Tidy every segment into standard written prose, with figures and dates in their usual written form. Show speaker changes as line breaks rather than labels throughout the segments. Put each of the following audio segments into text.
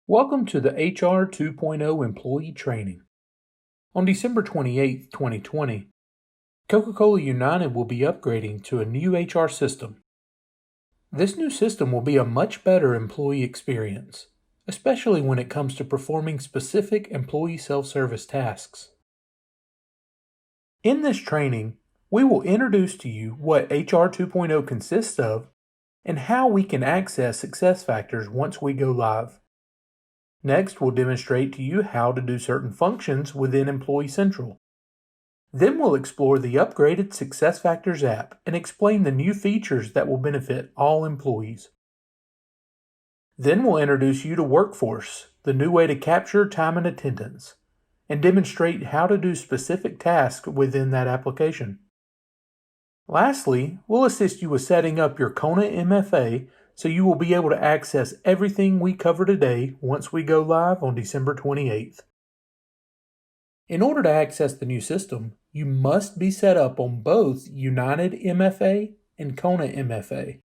Welcome to the HR 2.0 Employee Training. On December 28, 2020, Coca-Cola United will be upgrading to a new HR system. This new system will be a much better employee experience, especially when it comes to performing specific employee self-service tasks. In this training, we will introduce to you what HR 2.0 consists of and how we can access SuccessFactors once we go live. Next, we'll demonstrate to you how to do certain functions within Employee Central. Then we'll explore the upgraded SuccessFactors app and explain the new features that will benefit all employees. Then we'll introduce you to Workforce, the new way to capture time and attendance, and demonstrate how to do specific tasks within that application. Lastly, we'll assist you with setting up your Kona MFA so you will be able to access everything we cover today once we go live on December 28th. In order to access the new system, you must be set up on both United MFA and Kona MFA.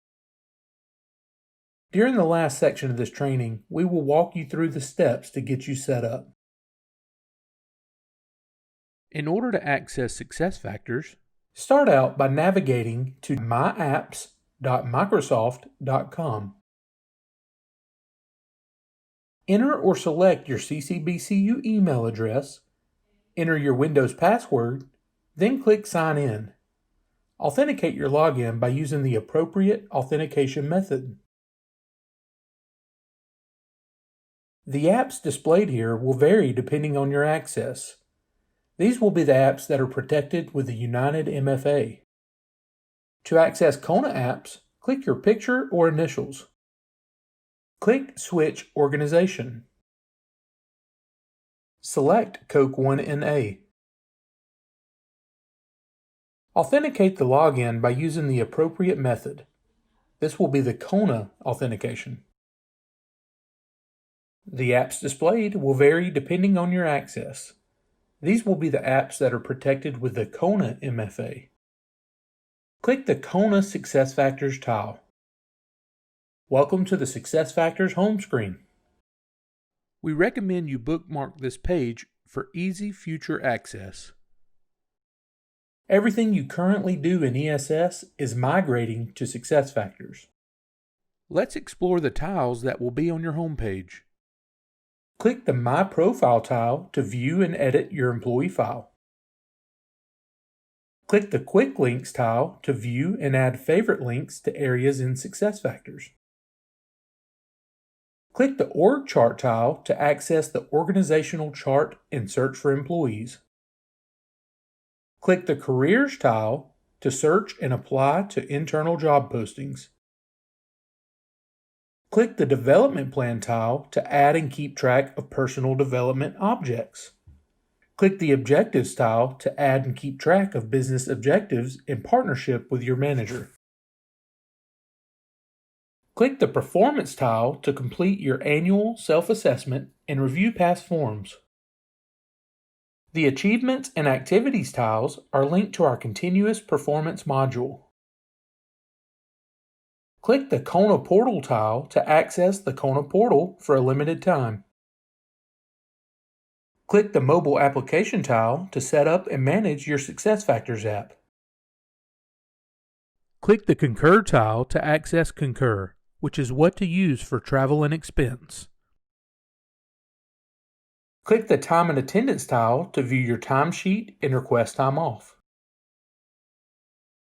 During the last section of this training, we will walk you through the steps to get you set up. In order to access SuccessFactors, start out by navigating to myapps.microsoft.com. Enter or select your CCBCU email address, enter your Windows password, then click Sign In. Authenticate your login by using the appropriate authentication method. The apps displayed here will vary depending on your access. These will be the apps that are protected with the United MFA. To access Kona apps, click your picture or initials. Click Switch Organization. Select Coke 1NA. Authenticate the login by using the appropriate method. This will be the Kona authentication. The apps displayed will vary depending on your access. These will be the apps that are protected with the Kona MFA. Click the Kona SuccessFactors tile. Welcome to the SuccessFactors home screen. We recommend you bookmark this page for easy future access. Everything you currently do in ESS is migrating to SuccessFactors. Let's explore the tiles that will be on your home page. Click the My Profile tile to view and edit your employee file. Click the Quick Links tile to view and add favorite links to areas in SuccessFactors. Click the Org Chart tile to access the organizational chart and search for employees. Click the Careers tile to search and apply to internal job postings. Click the Development Plan tile to add and keep track of personal development objects. Click the Objectives tile to add and keep track of business objectives in partnership with your manager. Click the Performance tile to complete your annual self-assessment and review past forms. The Achievements and Activities tiles are linked to our Continuous Performance module. Click the Kona Portal tile to access the Kona Portal for a limited time. Click the Mobile Application tile to set up and manage your SuccessFactors app. Click the Concur tile to access Concur, which is what to use for travel and expense. Click the Time and Attendance tile to view your timesheet and request time off.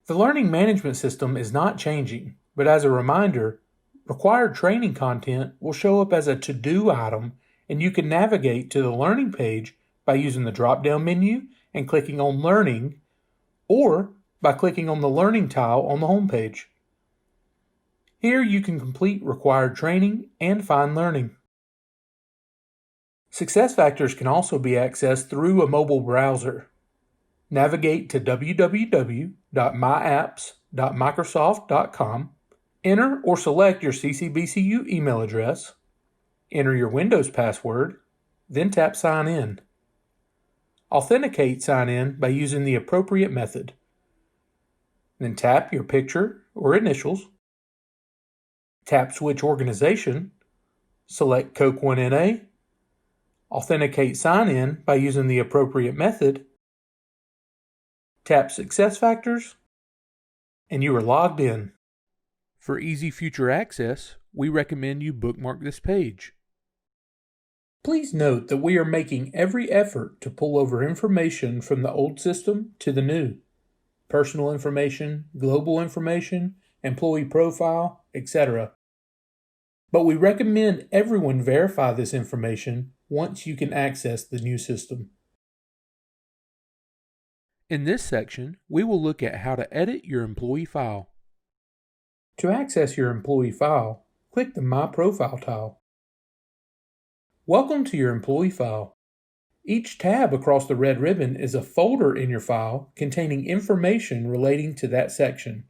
The Learning Management System is not changing, but as a reminder, required training content will show up as a to-do item, and you can navigate to the Learning page by using the drop-down menu and clicking on Learning, or by clicking on the Learning tile on the home page. Here you can complete required training and find learning. SuccessFactors can also be accessed through a mobile browser. Navigate to www.myapps.microsoft.com, enter or select your CCBCU email address, enter your Windows password, then tap Sign In. Authenticate Sign In by using the appropriate method. Then tap your picture or initials, tap Switch Organization, select Coke 1NA, authenticate sign-in by using the appropriate method, tap SuccessFactors, and you are logged in. For easy future access, we recommend you bookmark this page. Please note that we are making every effort to pull over information from the old system to the new. Personal information, global information, employee profile, etc. But we recommend everyone verify this information once you can access the new system. In this section, we will look at how to edit your employee file. To access your employee file, click the My Profile tile. Welcome to your employee file. Each tab across the red ribbon is a folder in your file containing information relating to that section.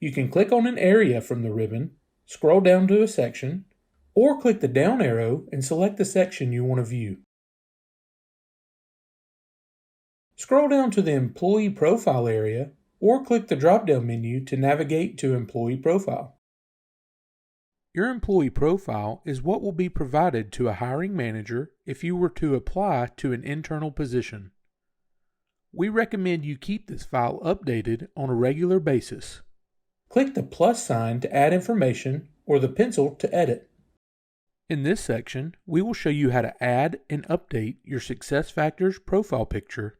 You can click on an area from the ribbon, scroll down to a section, or click the down arrow and select the section you want to view. Scroll down to the Employee Profile area or click the drop-down menu to navigate to Employee Profile. Your employee profile is what will be provided to a hiring manager if you were to apply to an internal position. We recommend you keep this file updated on a regular basis. Click the plus sign to add information or the pencil to edit. In this section, we will show you how to add and update your SuccessFactors profile picture.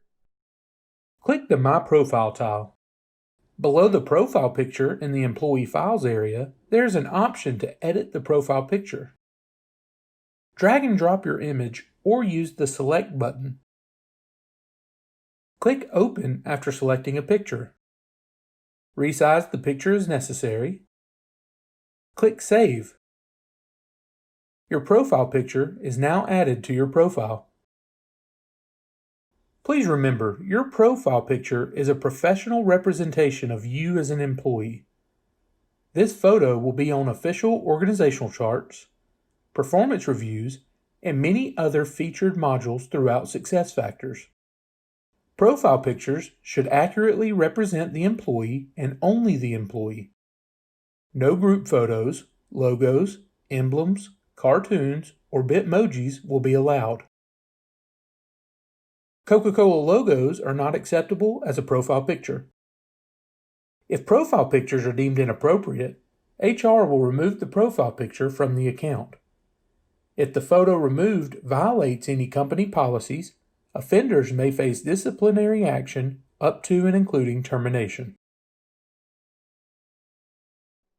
Click the My Profile tile. Below the profile picture in the Employee Files area, there is an option to edit the profile picture. Drag and drop your image or use the Select button. Click Open after selecting a picture. Resize the picture as necessary. Click Save. Your profile picture is now added to your profile. Please remember, your profile picture is a professional representation of you as an employee. This photo will be on official organizational charts, performance reviews, and many other featured modules throughout SuccessFactors. Profile pictures should accurately represent the employee and only the employee. No group photos, logos, emblems, cartoons, or Bitmojis will be allowed. Coca-Cola logos are not acceptable as a profile picture. If profile pictures are deemed inappropriate, HR will remove the profile picture from the account. If the photo removed violates any company policies, offenders may face disciplinary action up to and including termination.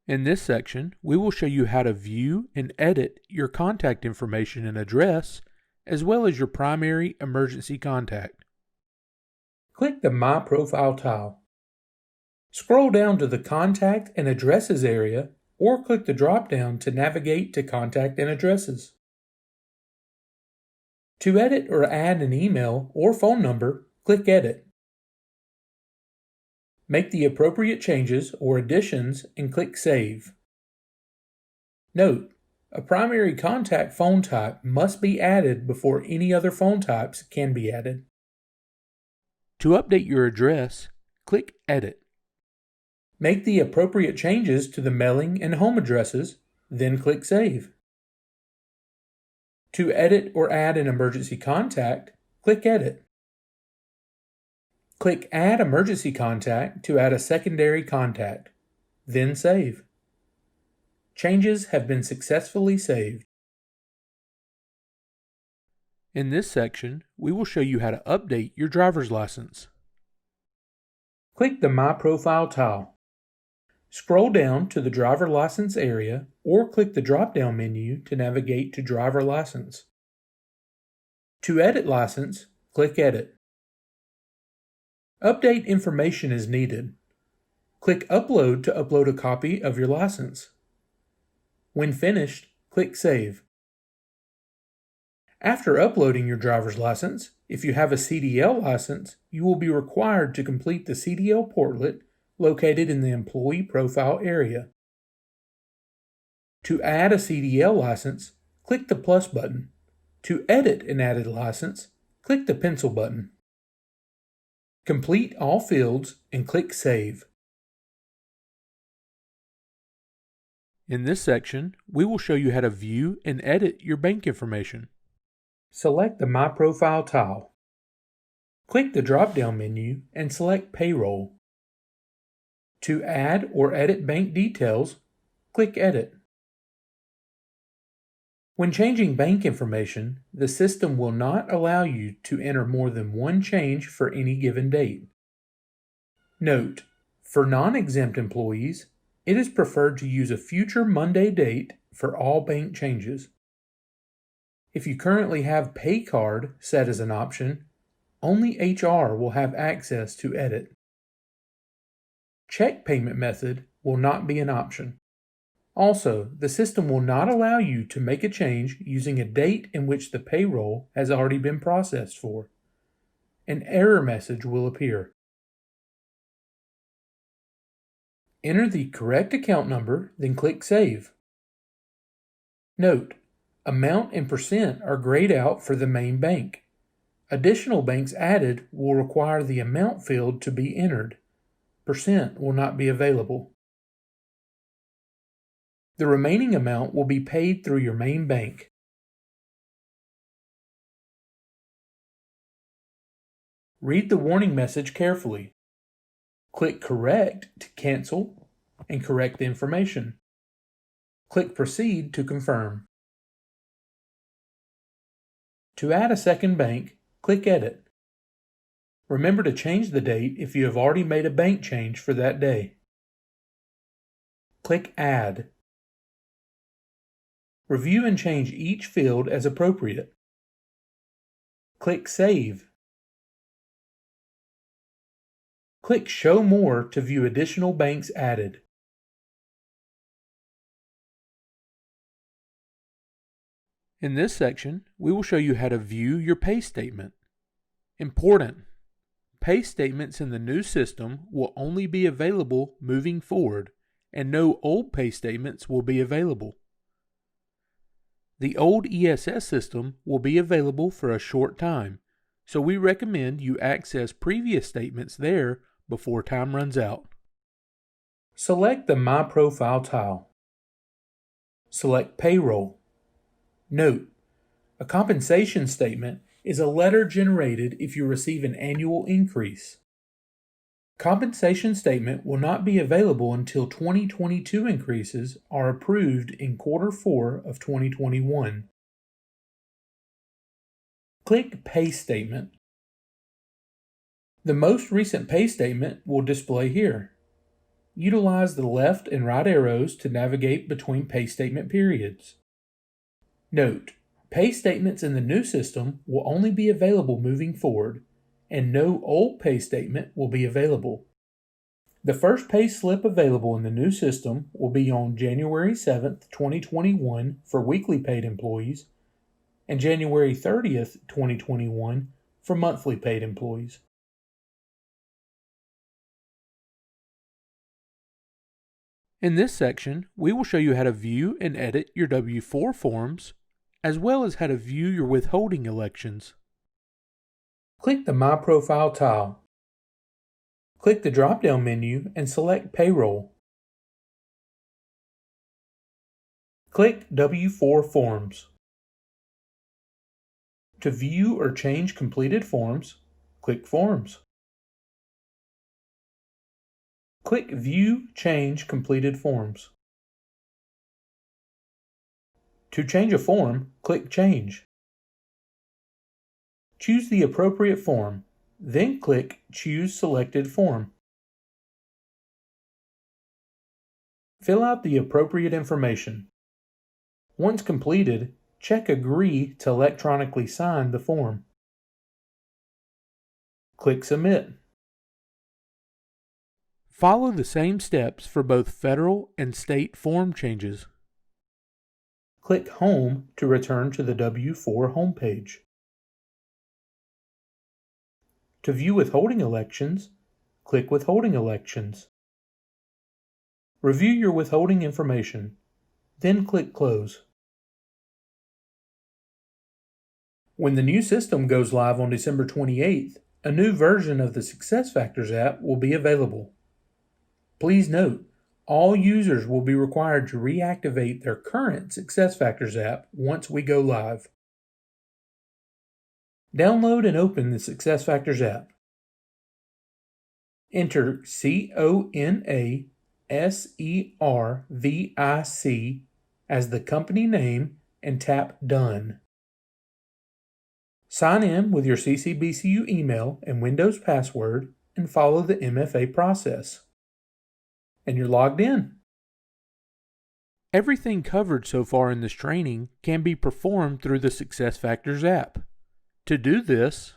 In this section, we will show you how to view and edit your contact information and address, as well as your primary emergency contact. Click the My Profile tile. Scroll down to the Contact and Addresses area or click the drop-down to navigate to Contact and Addresses. To edit or add an email or phone number, click Edit. Make the appropriate changes or additions and click Save. Note, a primary contact phone type must be added before any other phone types can be added. To update your address, click Edit. Make the appropriate changes to the mailing and home addresses, then click Save. To edit or add an emergency contact, click Edit. Click Add Emergency Contact to add a secondary contact, then save. Changes have been successfully saved. In this section, we will show you how to update your driver's license. Click the My Profile tile. Scroll down to the Driver License area or click the drop-down menu to navigate to Driver License. To edit license, click Edit. Update information is needed. Click Upload to upload a copy of your license. When finished, click Save. After uploading your driver's license, if you have a CDL license, you will be required to complete the CDL portlet located in the Employee Profile area. To add a CDL license, click the plus button. To edit an added license, click the pencil button. Complete all fields and click Save. In this section, we will show you how to view and edit your bank information. Select the My Profile tile. Click the drop-down menu and select Payroll. To add or edit bank details, click Edit. When changing bank information, the system will not allow you to enter more than one change for any given date. Note: for non-exempt employees, it is preferred to use a future Monday date for all bank changes. If you currently have Pay Card set as an option, only HR will have access to edit. Check payment method will not be an option. Also, the system will not allow you to make a change using a date in which the payroll has already been processed for. An error message will appear. Enter the correct account number, then click Save. Note: amount and percent are grayed out for the main bank. Additional banks added will require the amount field to be entered. Percent will not be available. The remaining amount will be paid through your main bank. Read the warning message carefully. Click Correct to cancel and correct the information. Click Proceed to confirm. To add a second bank, click Edit. Remember to change the date if you have already made a bank change for that day. Click Add. Review and change each field as appropriate. Click Save. Click Show More to view additional banks added. In this section, we will show you how to view your pay statement. Important: pay statements in the new system will only be available moving forward, and no old pay statements will be available. The old ESS system will be available for a short time, so we recommend you access previous statements there before time runs out. Select the My Profile tile. Select Payroll. Note: a compensation statement is a letter generated if you receive an annual increase. Compensation statement will not be available until 2022 increases are approved in Q4 of 2021. Click Pay Statement. The most recent pay statement will display here. Utilize the left and right arrows to navigate between pay statement periods. Note: pay statements in the new system will only be available moving forward, and no old pay statement will be available. The first pay slip available in the new system will be on January 7th, 2021 for weekly paid employees, and January 30th, 2021 for monthly paid employees. In this section, we will show you how to view and edit your W-4 forms, as well as how to view your withholding elections. Click the My Profile tile. Click the drop-down menu and select Payroll. Click W-4 Forms. To view or change completed forms, click Forms. Click View Change Completed Forms. To change a form, click Change. Choose the appropriate form, then click Choose Selected Form. Fill out the appropriate information. Once completed, check Agree to electronically sign the form. Click Submit. Follow the same steps for both federal and state form changes. Click Home to return to the W-4 homepage. To view withholding elections, click Withholding Elections. Review your withholding information, then click Close. When the new system goes live on December 28th, a new version of the SuccessFactors app will be available. Please note, All users will be required to reactivate their current SuccessFactors app once we go live. Download and open the SuccessFactors app. Enter CONASERVIC as the company name and tap Done. Sign in with your CCBCU email and Windows password and follow the MFA process. And you're logged in. Everything covered so far in this training can be performed through the SuccessFactors app. To do this,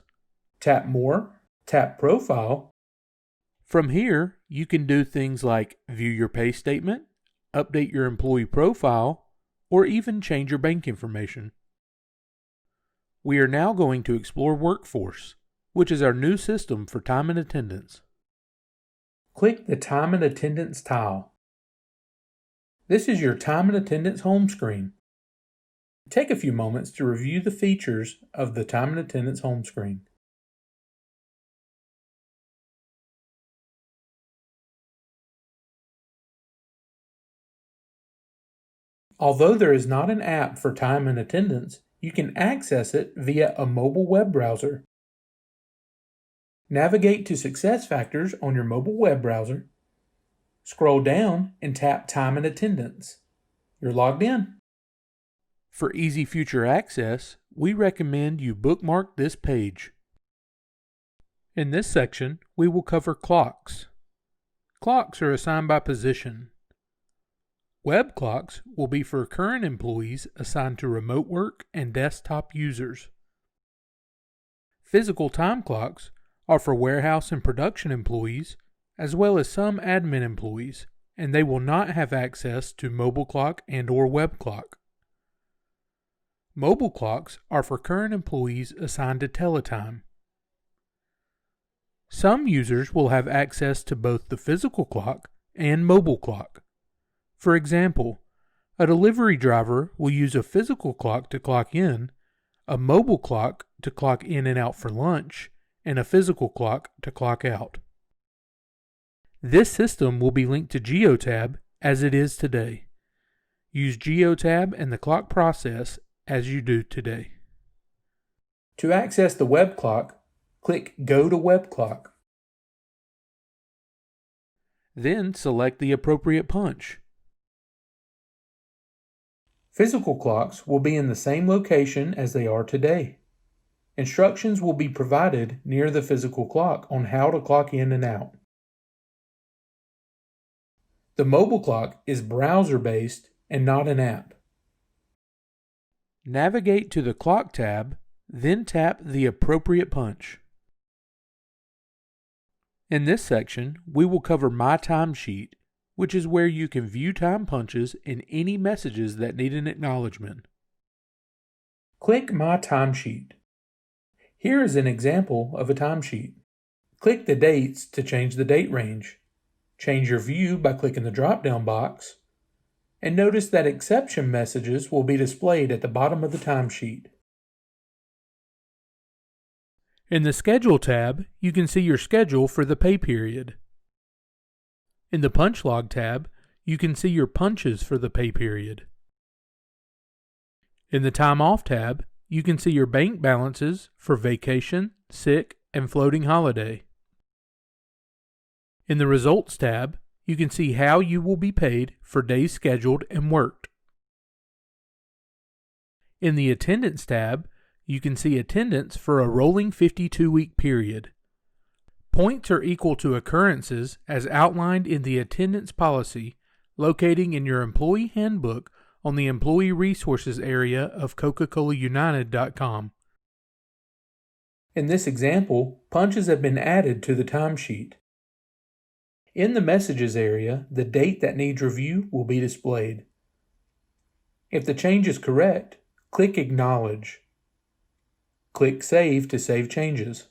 tap More, tap Profile. From here, you can do things like view your pay statement, update your employee profile, or even change your bank information. We are now going to explore Workforce, which is our new system for time and attendance. Click the Time and Attendance tile. This is your Time and Attendance home screen. Take a few moments to review the features of the Time and Attendance home screen. Although there is not an app for time and attendance, you can access it via a mobile web browser. Navigate to SuccessFactors on your mobile web browser. Scroll down and tap Time and Attendance. You're logged in. For easy future access, we recommend you bookmark this page. In this section, we will cover clocks. Clocks are assigned by position. Web clocks will be for current employees assigned to remote work and desktop users. Physical time clocks are for warehouse and production employees, as well as some admin employees, and they will not have access to mobile clock and/or web clock. Mobile clocks are for current employees assigned to teletime. Some users will have access to both the physical clock and mobile clock. For example, a delivery driver will use a physical clock to clock in, a mobile clock to clock in and out for lunch, and a physical clock to clock out. This system will be linked to Geotab as it is today. Use Geotab and the clock process as you do today. To access the web clock, click Go to Web Clock. Then select the appropriate punch. Physical clocks will be in the same location as they are today. Instructions will be provided near the physical clock on how to clock in and out. The mobile clock is browser-based and not an app. Navigate to the Clock tab, then tap the appropriate punch. In this section, we will cover My Timesheet, which is where you can view time punches and any messages that need an acknowledgement. Click My Timesheet. Here is an example of a timesheet. Click the dates to change the date range. Change your view by clicking the drop-down box. And notice that exception messages will be displayed at the bottom of the timesheet. In the Schedule tab, you can see your schedule for the pay period. In the Punch Log tab, you can see your punches for the pay period. In the Time Off tab, you can see your bank balances for vacation, sick, and floating holiday. In the Results tab, you can see how you will be paid for days scheduled and worked. In the Attendance tab, you can see attendance for a rolling 52-week period. Points are equal to occurrences as outlined in the attendance policy locating in your employee handbook on the Employee Resources area of Coca-ColaUnited.com. In this example, punches have been added to the timesheet. In the Messages area, the date that needs review will be displayed. If the change is correct, click Acknowledge. Click Save to save changes.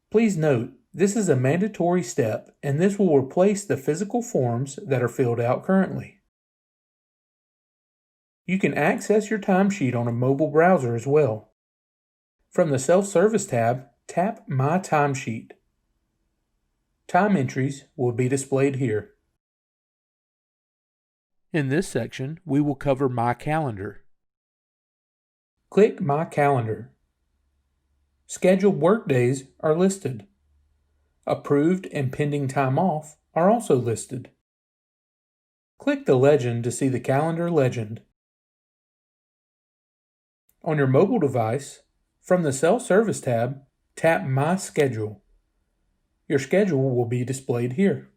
Please note, this is a mandatory step, and this will replace the physical forms that are filled out currently. You can access your timesheet on a mobile browser as well. From the Self-Service tab, tap My Timesheet. Time entries will be displayed here. In this section, we will cover My Calendar. Click My Calendar. Scheduled workdays are listed. Approved and pending time off are also listed. Click the legend to see the calendar legend. On your mobile device, from the Self-Service tab, tap My Schedule. Your schedule will be displayed here.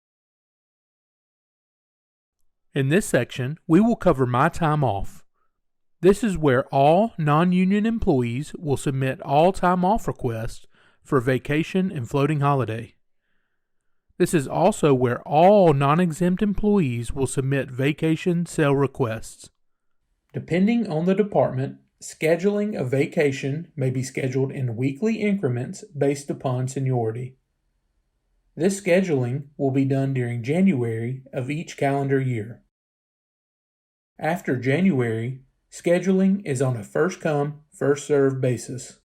In this section, we will cover My Time Off. This is where all non-union employees will submit all time off requests for vacation and floating holiday. This is also where all non-exempt employees will submit vacation sale requests. Depending on the department, scheduling a vacation may be scheduled in weekly increments based upon seniority. This scheduling will be done during January of each calendar year. After January, scheduling is on a first-come, first-served basis.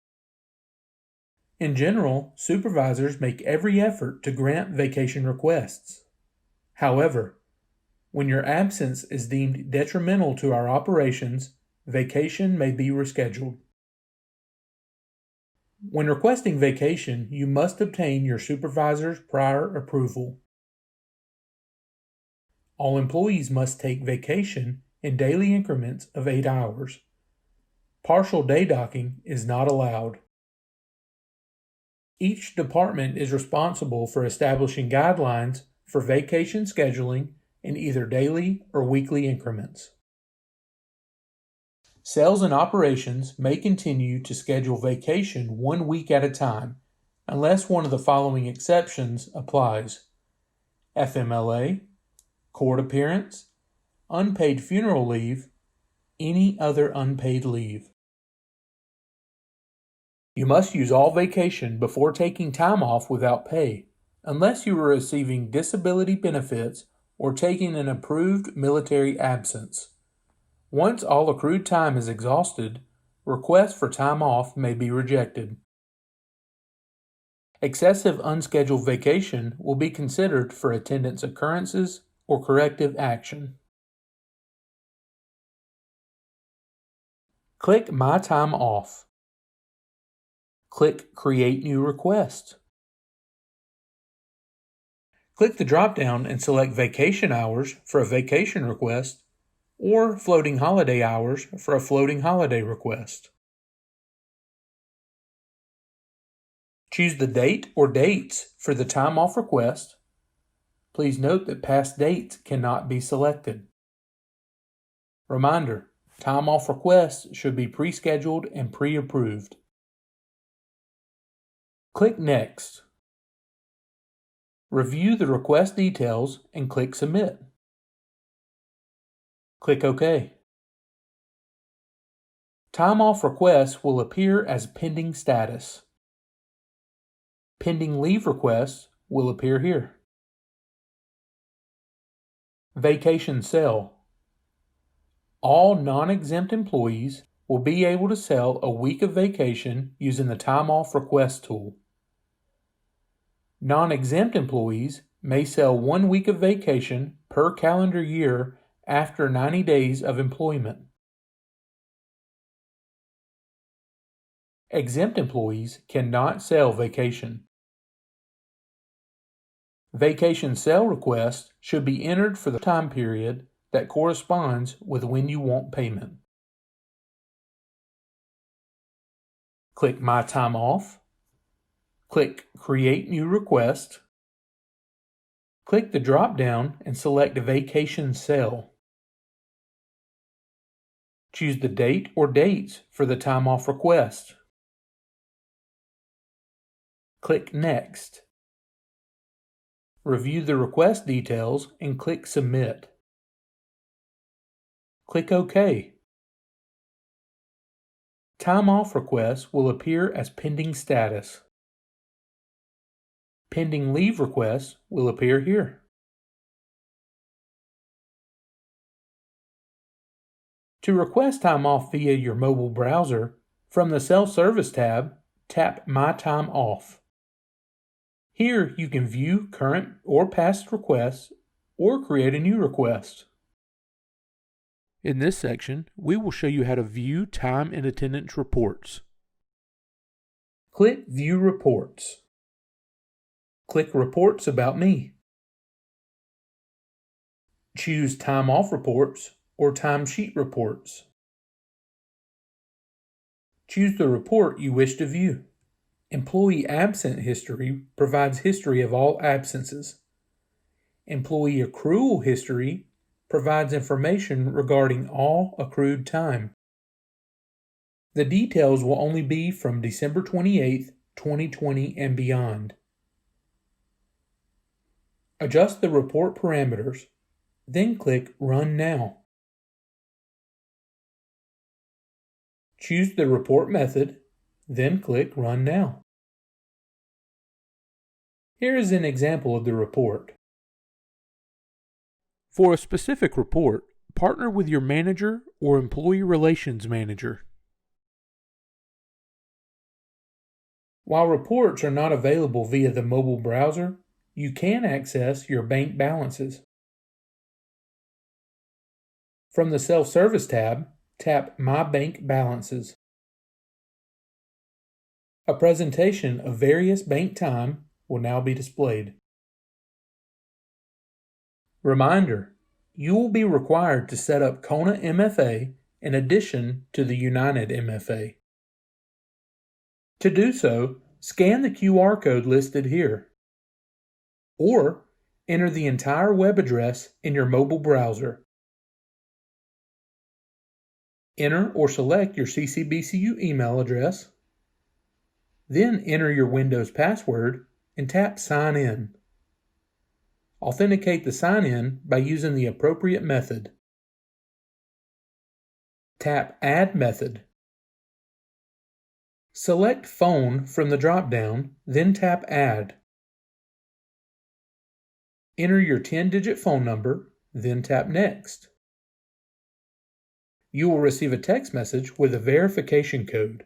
In general, supervisors make every effort to grant vacation requests. However, when your absence is deemed detrimental to our operations, vacation may be rescheduled. When requesting vacation, you must obtain your supervisor's prior approval. All employees must take vacation in daily increments of 8 hours. Partial day docking is not allowed. Each department is responsible for establishing guidelines for vacation scheduling in either daily or weekly increments. Sales and operations may continue to schedule vacation 1 week at a time, unless one of the following exceptions applies: FMLA, court appearance, unpaid funeral leave, any other unpaid leave. You must use all vacation before taking time off without pay, unless you are receiving disability benefits or taking an approved military absence. Once all accrued time is exhausted, requests for time off may be rejected. Excessive unscheduled vacation will be considered for attendance occurrences or corrective action. Click My Time Off. Click Create New Request. Click the drop-down and select vacation hours for a vacation request or floating holiday hours for a floating holiday request. Choose the date or dates for the time off request. Please note that past dates cannot be selected. Reminder: time off requests should be pre-scheduled and pre-approved. Click Next. Review the request details and click Submit. Click OK. Time off requests will appear as pending status. Pending leave requests will appear here. Vacation sale. All non-exempt employees will be able to sell a week of vacation using the Time Off Request tool. Non-exempt employees may sell 1 week of vacation per calendar year after 90 days of employment. Exempt employees cannot sell vacation. Vacation sale requests should be entered for the time period that corresponds with when you want payment. Click My Time Off. Click Create New Request. Click the drop-down and select Vacation Sale. Choose the date or dates for the time off request. Click Next. Review the request details and click Submit. Click OK. Time off requests will appear as pending status. Pending leave requests will appear here. To request time off via your mobile browser, from the Self-Service tab, tap My Time Off. Here you can view current or past requests or create a new request. In this section, we will show you how to view time and attendance reports. Click View Reports. Click Reports About Me. Choose Time Off Reports or Timesheet Reports. Choose the report you wish to view. Employee Absent History provides history of all absences. Employee Accrual History provides information regarding all accrued time. The details will only be from December 28, 2020 and beyond. Adjust the report parameters, then click Run Now. Choose the report method, then click Run Now. Here is an example of the report. For a specific report, partner with your manager or employee relations manager. While reports are not available via the mobile browser, you can access your bank balances. From the Self-Service tab, tap My Bank Balances. A presentation of various bank time will now be displayed. Reminder: you will be required to set up Kona MFA in addition to the United MFA. To do so, scan the QR code listed here, or enter the entire web address in your mobile browser. Enter or select your CCBCU email address, then enter your Windows password and tap Sign In. Authenticate the sign-in by using the appropriate method. Tap Add Method. Select Phone from the drop-down, then tap Add. Enter your 10-digit phone number, then tap Next. You will receive a text message with a verification code.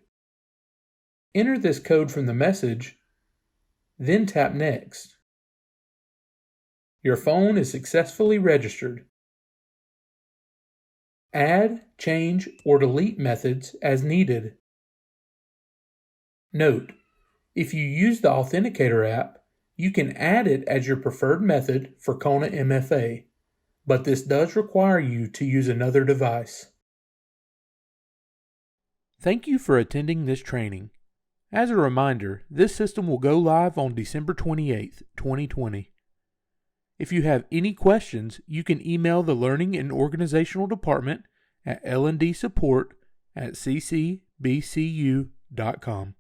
Enter this code from the message, then tap Next. Your phone is successfully registered. Add, change, or delete methods as needed. Note: if you use the Authenticator app, you can add it as your preferred method for Kona MFA, but this does require you to use another device. Thank you for attending this training. As a reminder, this system will go live on December 28, 2020. If you have any questions, you can email the Learning and Organizational Department at lndsupport@ccbcu.com.